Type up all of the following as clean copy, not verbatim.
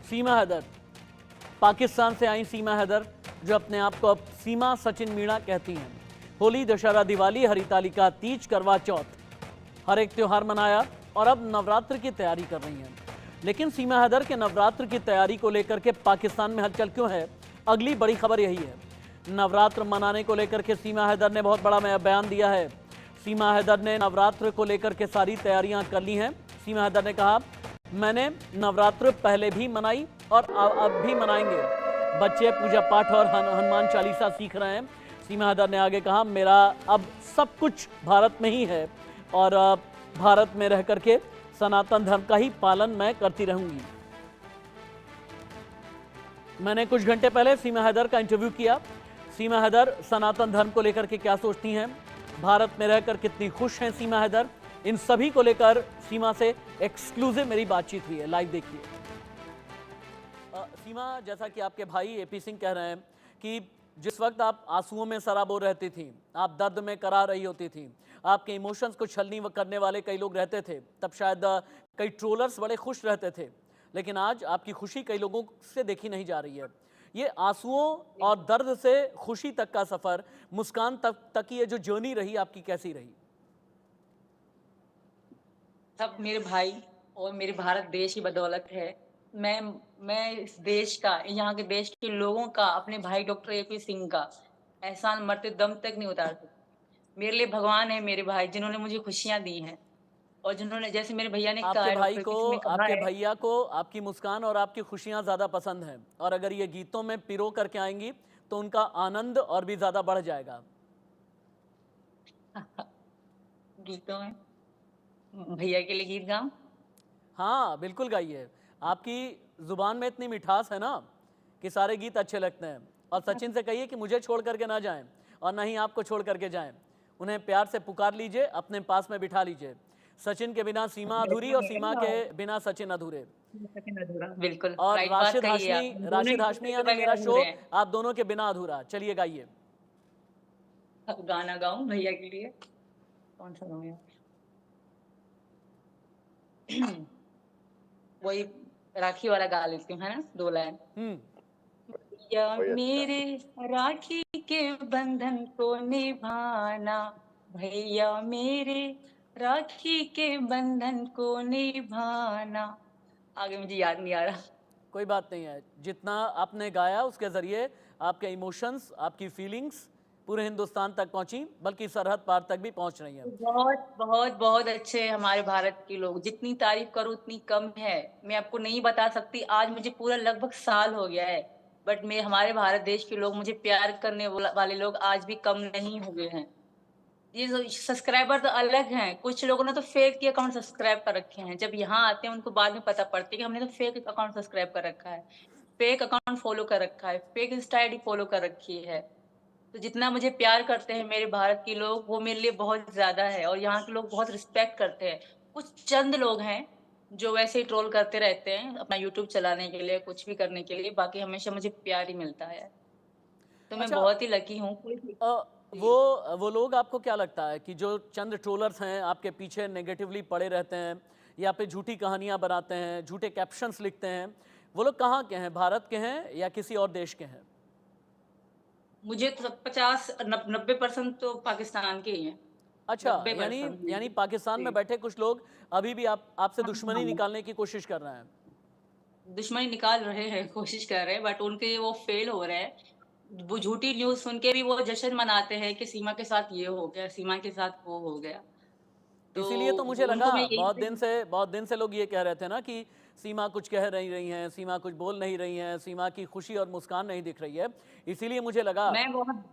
सीमा हैदर, पाकिस्तान से आई सीमा हैदर, जो अपने आप को अब सीमा सचिन मीणा कहती हैं। होली, दशहरा, दिवाली, हरितालिका, तीज, करवा चौथ, हर एक त्योहार मनाया और अब नवरात्र की तैयारी कर रही हैं। लेकिन सीमा हैदर के नवरात्र की तैयारी को लेकर के पाकिस्तान में हलचल क्यों है? अगली बड़ी खबर यही है। नवरात्र मनाने को लेकर के सीमा हैदर ने बहुत बड़ा बयान दिया है। सीमा हैदर ने नवरात्र को लेकर के सारी तैयारियां कर ली हैं। सीमा हैदर ने कहा, मैंने नवरात्र पहले भी मनाई और अब भी मनाएंगे। बच्चे पूजा पाठ और हनुमान चालीसा सीख रहे हैं। सीमा हैदर ने आगे कहा, मेरा अब सब कुछ भारत में ही है और भारत में रह करके सनातन धर्म का ही पालन मैं करती रहूंगी। मैंने कुछ घंटे पहले सीमा हैदर का इंटरव्यू किया। सीमा हैदर सनातन धर्म को लेकर के क्या सोचती हैं, भारत में रहकर कितनी खुश हैं सीमा हैदर, इन सभी को लेकर सीमा से एक्सक्लूसिव मेरी बातचीत हुई है। लाइव देखिए। सीमा, जैसा कि आपके भाई एपी सिंह कह रहे हैं कि जिस वक्त आप आंसुओं में सराबोर रहती थी, आप दर्द में करा रही होती थी, आपके इमोशंस को छलनी करने वाले कई लोग रहते थे, तब शायद कई ट्रोलर्स बड़े खुश रहते थे, लेकिन आज आपकी खुशी कई लोगों से देखी नहीं जा रही है। ये आंसुओं और दर्द से खुशी तक का सफर, मुस्कान तक की ये जो जर्नी रही, आपकी कैसी रही? सब मेरे भाई और मेरे भारत देश की बदौलत है। मैं इस देश का, यहाँ के देश के लोगों का, अपने भाई डॉक्टर एपी सिंह का एहसान मरते दम तक नहीं उतार सकती। मेरे लिए भगवान है मेरे भाई, जिन्होंने मुझे खुशियाँ दी हैं और जिन्होंने, जैसे मेरे भैया ने कहा आपके है, भाई डॉक्टर को, एपी सिंह ने कहा आपके है। भैया को आपकी मुस्कान और आपकी खुशियां ज़्यादा पसंद हैं, और अगर ये गीतों में पिरो करके आएंगी तो उनका आनंद और भी ज़्यादा बढ़ जाएगा। गीतों में भैया के लिए गीत गाऊं? हाँ, बिल्कुल गाइए। आपकी ज़ुबान में इतनी मिठास है ना कि सारे गीत अच्छे लगते हैं। और सचिन से कहिए कि मुझे छोड़ करके ना जाएं और ना ही आपको छोड़ करके जाएं। उन्हें प्यार से पुकार लीजिए, अपने पास में बिठा लीजिए। सचिन के बिना सीमा अधूरी और सीमा के बिना सचिन अधूरे। सचिन अधूरा, बिल्कुल और राइट बात कही है आप। हम दोनों राशिद एक हाशमी दूसरे के यानी बगैर मेरा शो अधूरे हैं। आप दोनों के बिना अधूरा। चलिए गाइए। अब गाना गाऊं भैया के लिए? कौन सा गाऊं यार? वही राखी वाला गा लेती हूँ, है ना, 2 लाइन। भैया मेरे राखी के बंधन को निभाना, भैया मेरे राखी के बंधन को निभाना। आगे मुझे याद नहीं आ रहा। कोई बात नहीं है, जितना आपने गाया उसके जरिए आपके इमोशंस, आपकी फीलिंग्स पूरे हिंदुस्तान तक पहुंची, बल्कि सरहद पार तक भी पहुंच रही हैं। बहुत बहुत बहुत अच्छे हैं हमारे भारत के लोग, जितनी तारीफ करूं उतनी कम है। मैं आपको नहीं बता सकती, आज मुझे पूरा लगभग साल हो गया है, बट मैं, हमारे भारत देश के लोग, मुझे प्यार करने वाले लोग आज भी कम नहीं हुए हैं। ये सब्सक्राइबर तो अलग हैं, कुछ लोगों ने तो फेक के अकाउंट सब्सक्राइब कर रखे हैं। जब यहाँ आते हैं उनको बाद में पता पड़ता है कि हमने तो फेक अकाउंट सब्सक्राइब कर रखा है, फेक अकाउंट फॉलो कर रखा है, फेक इंस्टा आईडी फॉलो कर रखी है। तो जितना मुझे प्यार करते हैं मेरे भारत के लोग, वो मेरे लिए बहुत ज्यादा है और यहाँ के लोग बहुत रिस्पेक्ट करते हैं। कुछ चंद लोग हैं जो वैसे ही ट्रोल करते रहते हैं अपना यूट्यूब चलाने के लिए, कुछ भी करने के लिए, बाकी हमेशा मुझे प्यार ही मिलता है। तो मैं अच्छा, बहुत ही लकी हूँ। वो लोग, आपको क्या लगता है कि जो चंद ट्रोलर्स हैं आपके पीछे नेगेटिवली पड़े रहते हैं या फिर झूठी कहानियां बनाते हैं, झूठे कैप्शंस लिखते हैं, वो लोग कहाँ के हैं? भारत के हैं या किसी और देश के हैं? मुझे तो 50-90% तो पाकिस्तान के ही हैं। अच्छा, यानी 90%। पाकिस्तान में जी। बैठे कुछ लोग अभी भी आपसे हाँ, दुश्मनी हाँ। निकालने की कोशिश कर रहे हैं। दुश्मनी निकाल रहे हैं, कोशिश कर रहे हैं, बट उनके वो फेल हो रहे हैं। वो झूठी न्यूज़ सुन के भी वो जश्न मनाते हैं कि सीमा के साथ ये हो गया, सीमा के साथ वो हो गया। तो इसीलिए तो मुझे लगा, उनको मैं यही बहुत दिन से लोग ये कह रहे थे ना कि सीमा कुछ कह नहीं रही हैं, सीमा कुछ बोल नहीं रही हैं, सीमा की खुशी और मुस्कान नहीं दिख रही है। इसीलिए मुझे लगा। मैं बहुत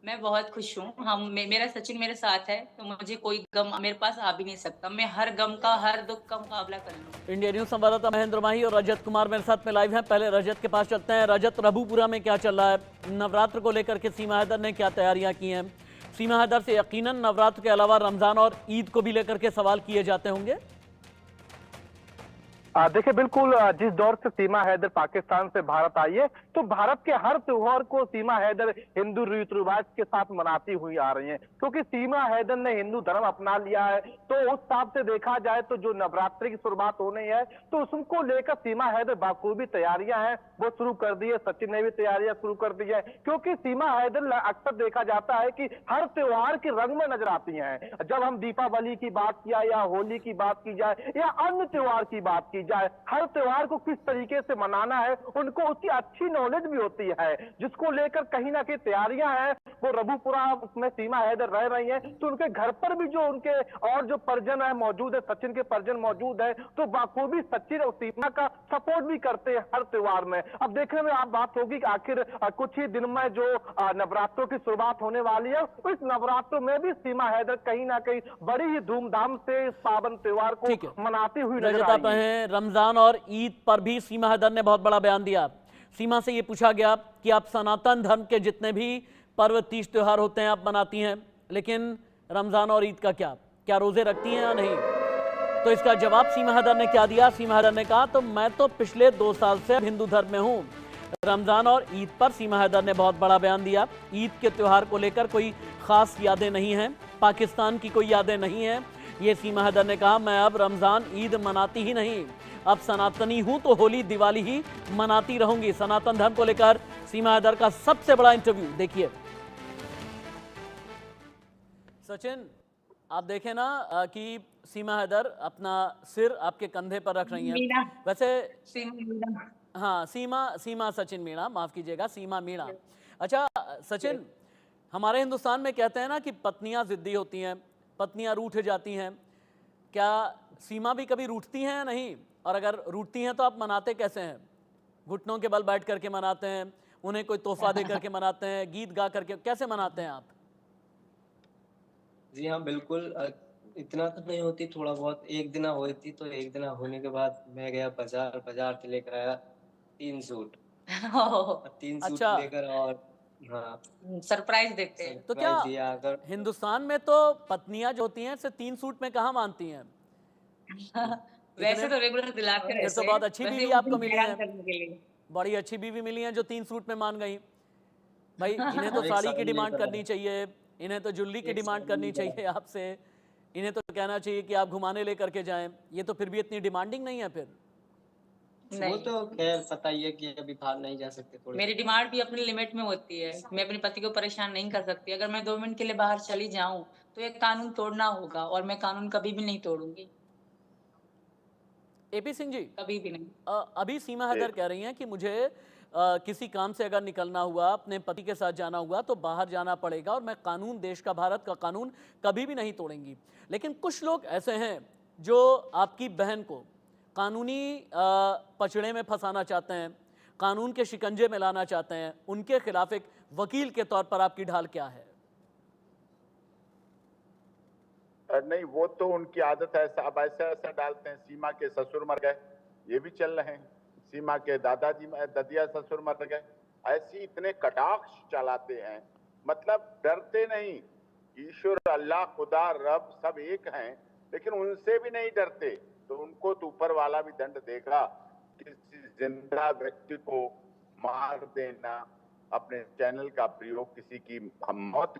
मैं बहुत खुश हूँ। मेरा सचिन मेरे साथ है, तो मुझे कोई गम मेरे पास आ भी नहीं सकता। मैं हर गम का, हर दुःख का मुकाबला कर लूँगी। इंडिया न्यूज संवाददाता महेंद्र माही और रजत कुमार मेरे साथ में लाइव हैं। पहले रजत के पास चलते हैं। रजत, रबूपुरा में क्या चल रहा है? नवरात्र को लेकर के सीमा हैदर ने क्या तैयारियां की हैं? सीमा हैदर से यकीनन नवरात्र के अलावा रमजान और ईद को भी लेकर के सवाल किए जाते होंगे। देखिए बिल्कुल, जिस दौर से सीमा हैदर पाकिस्तान से भारत आई है, तो भारत के हर त्योहार को सीमा हैदर हिंदू रीति रिवाज के साथ मनाती हुई आ रही हैं, क्योंकि सीमा हैदर ने हिंदू धर्म अपना लिया है। तो उस हिसाब से देखा जाए तो जो नवरात्रि की शुरुआत होनी है, तो उसको लेकर सीमा हैदर बाखूबी तैयारियां हैं वो शुरू कर दी है। सचिन ने भी तैयारियां शुरू कर दी है, क्योंकि सीमा हैदर अक्सर देखा जाता है कि हर त्योहार के रंग में नजर आती हैं। जब हम दीपावली की बात किया या होली की बात की जाए या अन्य त्योहार की बात की जाए, हर त्योहार को किस तरीके से मनाना है उनको उसकी अच्छी नॉलेज भी होती है, जिसको लेकर कहीं ना कहीं तैयारियां हैं। वो रघुपुरा में सीमा हैदर रह रही हैं, तो उनके घर पर भी जो उनके और जो परिजन है मौजूद है, सचिन के परिजन मौजूद है, तो बाखूबी सचिन और सीमा का सपोर्ट भी करते हैं हर त्योहार में। अब देखने में आप बात होगी कि आखिर कुछ ही दिन में जो नवरात्रों की शुरुआत होने वाली है, इस नवरात्रों में भी सीमा हैदर कहीं ना कहीं बड़ी ही धूमधाम से इस पावन त्योहार को मनाती हुई नजर रजत, आप आएगी। हैं रमजान और ईद पर भी सीमा हैदर ने बहुत बड़ा बयान दिया। सीमा से ये पूछा गया कि आप सनातन धर्म के जितने भी पर्व तीज त्योहार होते हैं आप मनाती हैं, लेकिन रमजान और ईद का क्या क्या रोजे रखती हैं या नहीं? तो इसका जवाब सीमा हैदर ने क्या दिया? सीमा हैदर ने कहा, तो मैं तो पिछले 2 साल से हिंदू धर्म में हूं। रमजान और ईद पर सीमा हैदर ने बहुत बड़ा बयान दिया। ईद के त्योहार को लेकर कोई खास यादें नहीं हैं, पाकिस्तान की कोई यादें नहीं हैं। ये सीमा हैदर ने कहा, मैं अब रमजान ईद मनाती ही नहीं, अब सनातनी हूं तो होली दिवाली ही मनाती रहूंगी। सनातन धर्म को लेकर सीमा हैदर का सबसे बड़ा इंटरव्यू देखिए। सचिन, आप देखें ना कि सीमा हैदर अपना सिर आपके कंधे पर रख रही हैं। वैसे हाँ, सीमा सचिन मीणा, माफ कीजिएगा, सीमा मीणा। अच्छा सचिन, हमारे हिंदुस्तान में कहते हैं ना कि पत्नियां जिद्दी होती हैं, पत्नियां रूठ जाती हैं। क्या सीमा भी कभी रूठती हैं या नहीं? और अगर रूठती हैं तो आप मनाते कैसे हैं? घुटनों के बल बैठ करके मनाते हैं, उन्हें कोई तोहफा दे करके मनाते हैं, गीत गा करके, कैसे मनाते हैं आप? जी हाँ, बिल्कुल। इतना तो नहीं होती, थोड़ा बहुत। एक दिन हुई थी, तो एक दिन होने के बाद मैं गया बाजार से लेकर आया 3 सूट। 3 सूट अच्छा, लेकर, और हाँ, सरप्राइज देते हैं। तो क्या सरप्राइज दिया। अगर हिंदुस्तान में तो पत्नियां जो होती हैं सिर्फ 3 सूट में कहाँ मानती हैं? वैसे तो रेगुलर दिलाते फिर रहते तो हैं, बहुत अच्छी वैसे बीवी उस आपको दिन मिली हैरान है, करने के लिए। बड़ी अच्छी बीवी मिली है जो 3 सूट में मान गई। भाई इन्हें तो एक साड़ी साल की डिमांड लेकर करनी चाहिए, इन्हें तो ज्वेलरी की एक डिमांड साल करनी लेकर चाहिए आपसे, इन्हें तो कहना चाहिए कि आप घुमाने लेकर के जाएं। ये तो फिर भी इतनी डिमांडिंग नहीं है फिर। वो नहीं, तो खैर पता ही है कि अभी बाहर नहीं जा सकते थोड़े। मेरी डिमांड भी अपनी लिमिट में होती है। मैं अपने पति को परेशान नहीं कर सकती। अगर मैं 2 मिनट के लिए बाहर चली जाऊं तो ये कानून तोड़ना होगा, और मैं कानून कभी भी नहीं तोड़ूंगी, एपी सिंह जी, कभी भी नहीं। अभी सीमा हैदर कह रही हैं कि मुझे किसी काम से अगर निकलना हुआ, अपने पति के साथ जाना हुआ तो बाहर जाना पड़ेगा, और मैं कानून, देश का, भारत का कानून कभी भी नहीं तोड़ेंगी। लेकिन कुछ लोग ऐसे हैं जो आपकी बहन को कानूनी पचड़े में फंसाना चाहते हैं, कानून के शिकंजे में लाना चाहते हैं। उनके खिलाफ एक वकील के तौर पर आपकी ढाल क्या है? नहीं, वो तो उनकी आदत है, अब ऐसा डालते हैं। सीमा के ससुर मर गए, ये भी चल रहे हैं। सीमा के दादाजी ददिया ससुर मर गए, ऐसी इतने कटाक्ष चलाते हैं, मतलब डरते नहीं। ईश्वर, अल्लाह, खुदा, रब सब एक हैं, लेकिन उनसे भी नहीं डरते। तो उनको तो ऊपर वाला भी दंड देगा। किसी जिंदा व्यक्ति को मार देना, अपने चैनल का प्रयोग किसी की मौत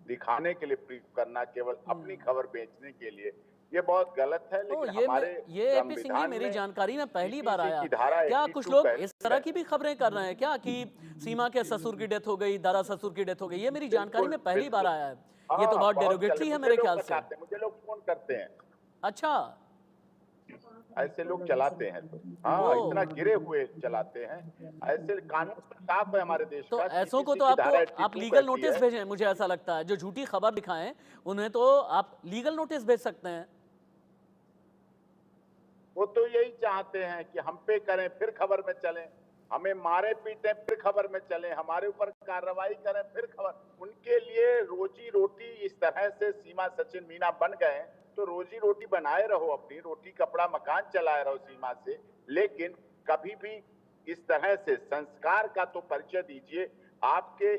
दिखाने के लिए प्रयोग करना, केवल अपनी खबर बेचने के लिए, ये बहुत गलत है। लेकिन हमारे ये एपी सिंह जी, मेरी जानकारी में पहली बार आया। की धारा क्या कुछ लोग इस तरह की भी खबरें कर रहे हैं क्या कि सीमा के ससुर की डेथ हो गई, दादा ससुर की डेथ हो गई? ये मेरी जानकारी में पहली बार आया है। ये तो बहुत डेरोगेटरी है मेरे ख्याल से। मुझे लोग फोन करते हैं। अच्छा, ऐसे लोग चलाते हैं, तो हाँ, इतना गिरे हुए चलाते हैं। ऐसे कानून साफ है हमारे देश तो का। ऐसों को तो आप लीगल नोटिस भेजें, मुझे ऐसा लगता है। जो झूठी खबर दिखाएं उन्हें तो आप लीगल नोटिस भेज सकते हैं। वो तो यही चाहते हैं कि हम पे करें फिर खबर में चलें, हमें मारे पीटे फिर खबर में चलें, हमारे ऊपर कार्रवाई करें फिर खबर। उनके लिए रोजी रोटी इस तरह से सीमा सचिन मीणा बन गए, तो रोजी रोटी बनाए रहो, अपनी रोटी कपड़ा मकान चलाए रहो सीमा से, लेकिन कभी भी इस तरह से संस्कार का तो परिचय दीजिए। आपके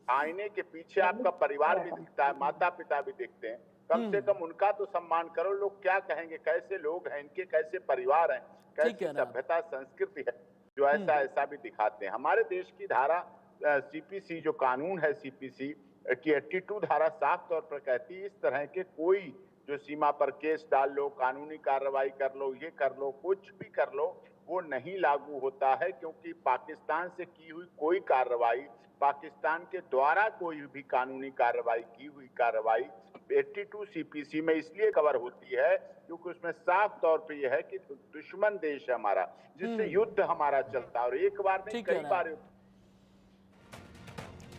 आईने के पीछे आपका परिवार भी दिखता है, माता पिता भी दिखते हैं। कम से कम उनका तो सम्मान करो। लोग क्या कहेंगे, कैसे लोग हैं इनके, कैसे परिवार हैं, कैसी सभ्यता संस्कृति है जो ऐसा भी दिखाते हैं। हमारे देश की धारा सीपीसी जो कानून है, सीपीसी की 82 धारा साफ तौर पर कहती है इस तरह के कोई जो सीमा पर केस डाल लो, कानूनी कार्रवाई कर लो, ये कर लो, कुछ भी कर लो, वो नहीं लागू होता है, क्योंकि पाकिस्तान से की हुई कोई कार्रवाई, पाकिस्तान के द्वारा कोई भी कानूनी कार्रवाई की हुई कार्रवाई 82 सीपीसी में इसलिए कवर होती है क्योंकि उसमें साफ तौर पे यह है कि दुश्मन देश है हमारा, जिससे युद्ध हमारा चलता है, और एक बार नहीं कई बार।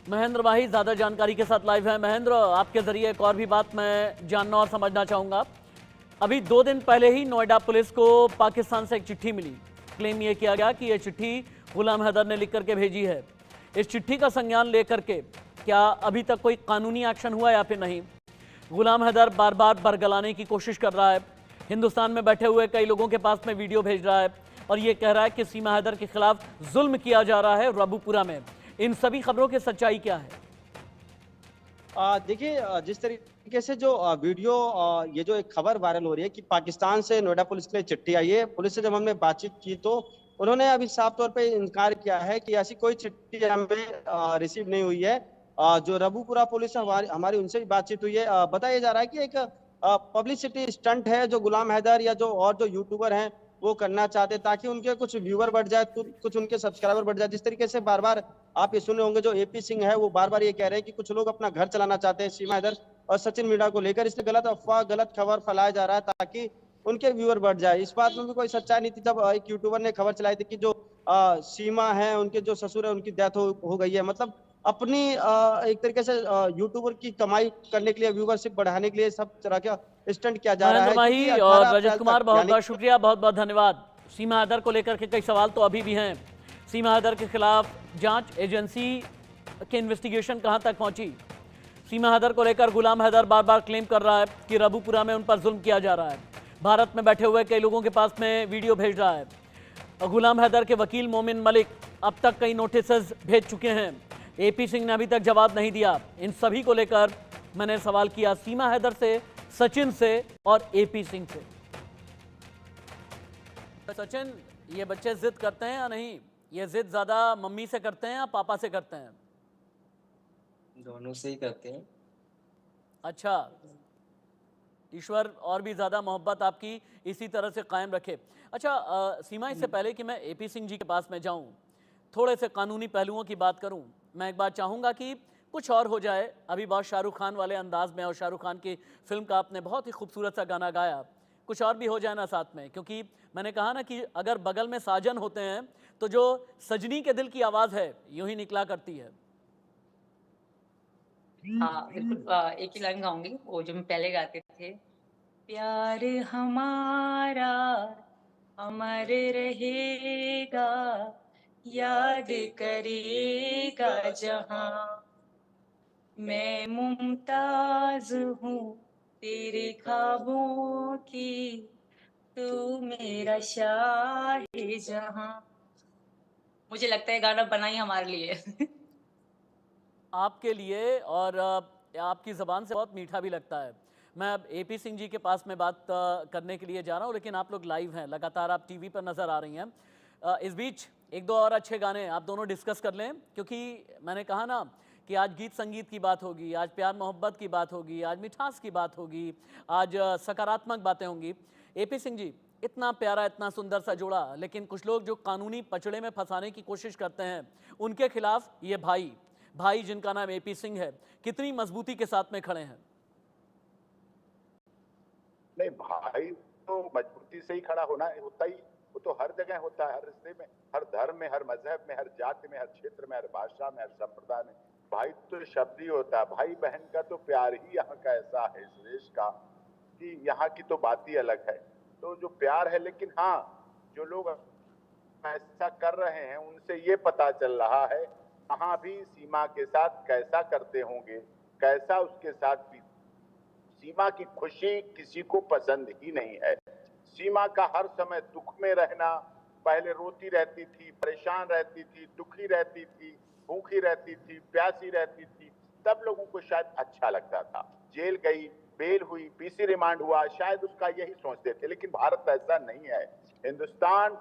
महेंद्र भाई ज्यादा जानकारी के साथ लाइव है। महेंद्र, आपके जरिए एक और भी बात मैं जानना और समझना चाहूंगा। अभी 2 दिन पहले ही नोएडा पुलिस को पाकिस्तान से एक चिट्ठी मिली। क्लेम यह किया गया कि यह चिट्ठी गुलाम हैदर ने लिख करके भेजी है। इस चिट्ठी का संज्ञान लेकर के क्या अभी तक कोई कानूनी एक्शन हुआ या फिर नहीं? गुलाम हैदर बार बार बरगलाने की कोशिश कर रहा है, हिंदुस्तान में बैठे हुए कई लोगों के पास में वीडियो भेज रहा है और ये कह रहा है कि सीमा हैदर के खिलाफ जुल्म किया जा रहा है रबूपुरा में। इन सभी खबरों की सच्चाई क्या है? देखिए, जिस तरीके से जो वीडियो, ये जो एक खबर वायरल हो रही है कि पाकिस्तान से नोएडा पुलिस के लिए चिट्ठी आई है, पुलिस से जब हमने बातचीत की तो उन्होंने अभी साफ तौर पे इनकार किया है कि ऐसी कोई चिट्ठी हमें रिसीव नहीं हुई है। जो रबूपुरा पुलिस हमारी उनसे भी बातचीत हुई है। बताया जा रहा है कि एक पब्लिसिटी स्टंट है जो गुलाम हैदर या जो और जो यूट्यूबर हैं वो करना चाहते हैं ताकि उनके कुछ व्यूअर बढ़ जाए, कुछ उनके सब्सक्राइबर बढ़ जाए। जिस तरीके से बार बार आप ये सुने होंगे, जो एपी सिंह है वो बार बार ये कह रहे हैं कि कुछ लोग अपना घर चलाना चाहते हैं सीमा हैदर और सचिन मीणा को लेकर, इसलिए गलत अफवाह, गलत खबर फैलाया जा रहा है ताकि उनके व्यूअर बढ़ जाए। इस बात में भी कोई सच्चाई नहीं थी। जब एक यूट्यूबर ने खबर चलाई थी कि जो सीमा है, उनके जो ससुर है, उनकी डेथ हो गई है, मतलब अपनी एक तरीके से यूट्यूबर की कमाई करने के लिए, व्यूवरशिप बढ़ाने के लिए सब तरह का स्टंट किया जा रहा है। भाई और रजत कुमार, बहुत बहुत शुक्रिया, बहुत बहुत धन्यवाद। सीमा हैदर को लेकर के कई सवाल तो अभी भी हैं। सीमा हैदर के खिलाफ जांच एजेंसी के इन्वेस्टिगेशन कहां तक पहुंची? सीमा हैदर को लेकर गुलाम हैदर बार बार क्लेम कर रहा है कि रबूपुरा में उन पर जुल्म किया जा रहा है। भारत में बैठे हुए कई लोगों के पास में वीडियो भेज रहा है। गुलाम हैदर के वकील मोमिन मलिक अब तक कई नोटिस भेज चुके हैं। एपी सिंह ने अभी तक जवाब नहीं दिया। इन सभी को लेकर मैंने सवाल किया सीमा हैदर से, सचिन से और एपी सिंह से। सचिन, ये बच्चे जिद करते हैं या नहीं? ये जिद ज्यादा मम्मी से करते हैं या पापा से करते हैं? दोनों से ही करते हैं। अच्छा, ईश्वर और भी ज्यादा मोहब्बत आपकी इसी तरह से कायम रखे। अच्छा सीमा, इससे पहले कि मैं एपी सिंह जी के पास में जाऊं, थोड़े से कानूनी पहलुओं की बात करूं, मैं एक बात चाहूंगा कि कुछ और हो जाए। अभी बहुत शाहरुख खान वाले अंदाज में, और शाहरुख खान की फिल्म का आपने बहुत ही खूबसूरत सा गाना गाया, कुछ और भी हो जाए ना साथ में, क्योंकि मैंने कहा ना कि अगर बगल में साजन होते हैं तो जो सजनी के दिल की आवाज है यूं ही निकला करती है। हाँ बिल्कुल, एक ही लाइन गाऊंगी वो जो मैं पहले गाते थे। प्यार हमारा अमर रहेगा, याद करेगा जहां, मैं मुमताज हूँ तेरे ख्वाबों की, तू मेरा शाह-ए-जहां। मुझे लगता है गाना बना ही हमारे लिए। आपके लिए, और आपकी ज़बान से बहुत मीठा भी लगता है। मैं अब एपी सिंह जी के पास में बात करने के लिए जा रहा हूँ, लेकिन आप लोग लाइव हैं, लगातार आप टीवी पर नज़र आ रही हैं। इस बीच एक दो और अच्छे गाने आप दोनों डिस्कस कर लें, क्योंकि मैंने कहा ना कि आज गीत संगीत की बात होगी, आज प्यार मोहब्बत की बात होगी, आज मिठास की बात होगी, आज सकारात्मक बातें होंगी। एपी सिंह जी, इतना प्यारा, इतना सुंदर सा जोड़ा, लेकिन कुछ लोग जो कानूनी पचड़े में फंसाने की कोशिश करते हैं, उनके खिलाफ ये भाई जिनका नाम एपी सिंह है, कितनी मजबूती के साथ में खड़े हैं? नहीं, भाई तो मजबूती से ही खड़ा होना होता ही, वो तो हर जगह होता है, हर रिश्ते में, हर धर्म में, हर मजहब में, हर जाति में, हर क्षेत्र में, हर भाषा में, हर संप्रदाय में भाई तो शब्द ही होता है। भाई बहन का तो प्यार ही यहाँ का ऐसा है इस देश का कि यहाँ की तो बात ही अलग है। तो जो प्यार है, लेकिन हाँ, जो लोग ऐसा कर रहे हैं उनसे ये पता चल रहा है वहां भी सीमा के साथ कैसा करते होंगे, कैसा उसके साथ भी। सीमा की खुशी किसी को पसंद ही नहीं है। सीमा का हर समय दुख में रहना, पहले रोती रहती थी, परेशान रहती थी, दुखी रहती थी, भूखी रहती थी, प्यासी रहती थी, तब लोगों को शायद अच्छा लगता था। जेल गई, बेल हुई, पीसी रिमांड हुआ, शायद उसका यही सोचते थे, लेकिन भारत ऐसा नहीं है। हिंदुस्तान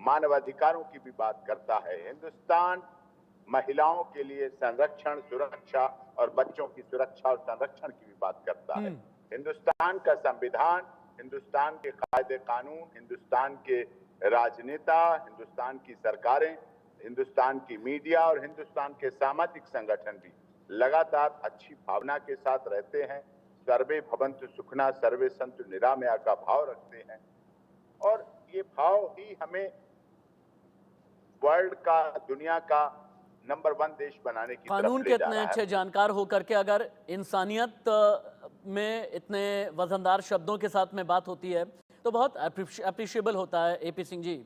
मानवाधिकारों की भी बात करता है। हिंदुस्तान महिलाओं के लिए संरक्षण, सुरक्षा और बच्चों की सुरक्षा और संरक्षण की भी बात करता है। हिंदुस्तान का संविधान, हिंदुस्तान के कायदे कानून, हिंदुस्तान के राजनेता, हिंदुस्तान की सरकारें, हिंदुस्तान की मीडिया और हिंदुस्तान के सामाजिक संगठन भी लगातार अच्छी भावना के साथ रहते हैं। सर्वे भवन्तु सुखिनः, सर्वे सन्तु निरामया का भाव रखते हैं, और ये भाव ही हमें वर्ल्ड का, दुनिया का नंबर 1 देश बनाने की कानून तरफ के ले जा इतने रहा अच्छे है। जानकार होकर के अगर इंसानियत में इतने वजनदार शब्दों के साथ में बात होती है तो बहुत अप्रिशिएबल होता है। एपी सिंह जी।